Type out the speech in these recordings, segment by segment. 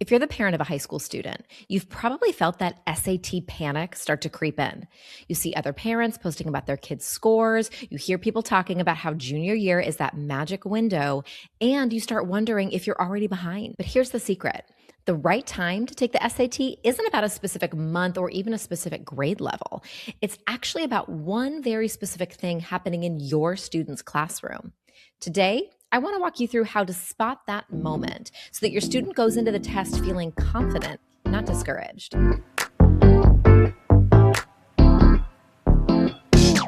If you're the parent of a high school student, you've probably felt that SAT panic start to creep in. You see other parents posting about their kids' scores, you hear people talking about how junior year is that magic window, and you start wondering if you're already behind. But here's the secret. The right time to take the SAT isn't about a specific month or even a specific grade level. It's actually about one very specific thing happening in your student's classroom. Today, I want to walk you through how to spot that moment so that your student goes into the test feeling confident, not discouraged.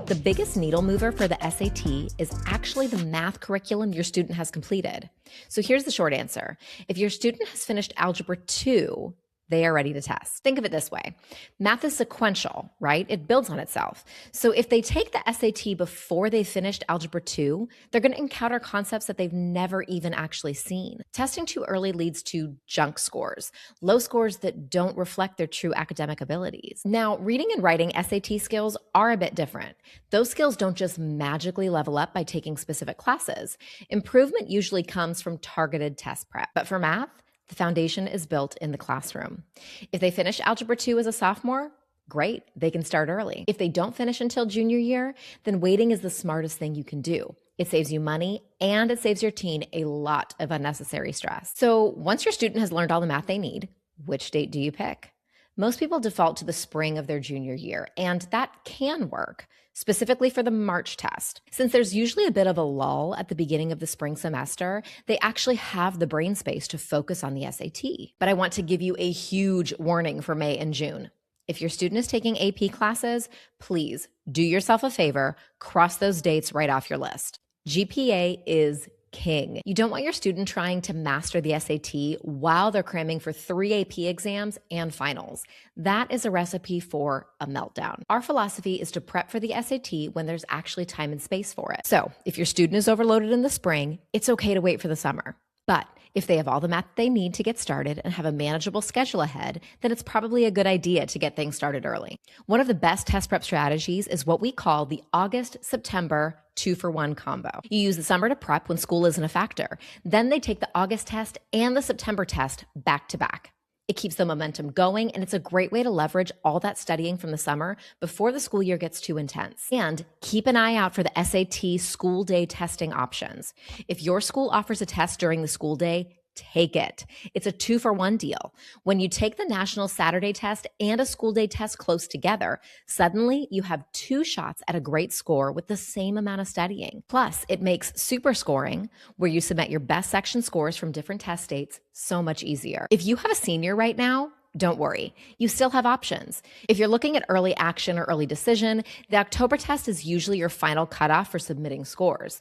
The biggest needle mover for the SAT is actually the math curriculum your student has completed. So here's the short answer. If your student has finished Algebra 2, they are ready to test. Think of it this way. Math is sequential, right? It builds on itself. So if they take the SAT before they finished Algebra 2, they're going to encounter concepts that they've never even actually seen. Testing too early leads to junk scores, low scores that don't reflect their true academic abilities. Now, reading and writing SAT skills are a bit different. Those skills don't just magically level up by taking specific classes. Improvement usually comes from targeted test prep. But for math, the foundation is built in the classroom. If they finish Algebra 2 as a sophomore, great, they can start early. If they don't finish until junior year, then waiting is the smartest thing you can do. It saves you money and it saves your teen a lot of unnecessary stress. So once your student has learned all the math they need, which date do you pick? Most people default to the spring of their junior year, and that can work, specifically for the March test. Since there's usually a bit of a lull at the beginning of the spring semester, they actually have the brain space to focus on the SAT. But I want to give you a huge warning for May and June. If your student is taking AP classes, please do yourself a favor, cross those dates right off your list. GPA is king. You don't want your student trying to master the SAT while they're cramming for 3 AP exams and finals. That is a recipe for a meltdown. Our philosophy is to prep for the SAT when there's actually time and space for it. So if your student is overloaded in the spring, it's okay to wait for the summer. But if they have all the math they need to get started and have a manageable schedule ahead, then it's probably a good idea to get things started early. One of the best test prep strategies is what we call the August-September 2-for-1 combo. You use the summer to prep when school isn't a factor. Then they take the August test and the September test back to back. It keeps the momentum going, and it's a great way to leverage all that studying from the summer before the school year gets too intense. And keep an eye out for the SAT school day testing options. If your school offers a test during the school day, take it. It's a 2-for-1 deal. When you take the national Saturday test and a school day test close together, suddenly you have 2 shots at a great score with the same amount of studying. Plus, it makes super scoring, where you submit your best section scores from different test dates, so much easier. If you have a senior right now, don't worry, you still have options. If you're looking at early action or early decision, the October test is usually your final cutoff for submitting scores.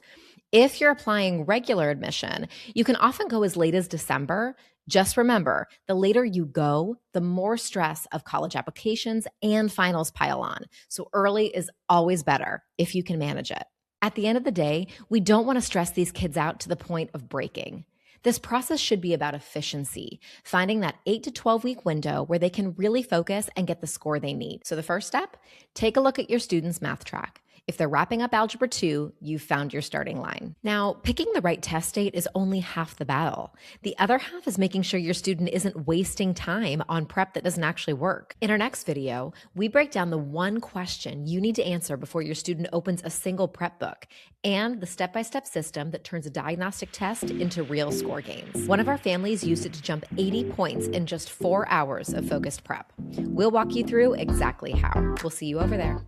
If you're applying regular admission, you can often go as late as December. Just remember, the later you go, the more stress of college applications and finals pile on. So early is always better if you can manage it. At the end of the day, we don't want to stress these kids out to the point of breaking. This process should be about efficiency, finding that 8 to 12 week window where they can really focus and get the score they need. So the first step, take a look at your student's math track. If they're wrapping up Algebra 2, you've found your starting line. Now, picking the right test date is only half the battle. The other half is making sure your student isn't wasting time on prep that doesn't actually work. In our next video, we break down the one question you need to answer before your student opens a single prep book and the step-by-step system that turns a diagnostic test into real score gains. One of our families used it to jump 80 points in just 4 hours of focused prep. We'll walk you through exactly how. We'll see you over there.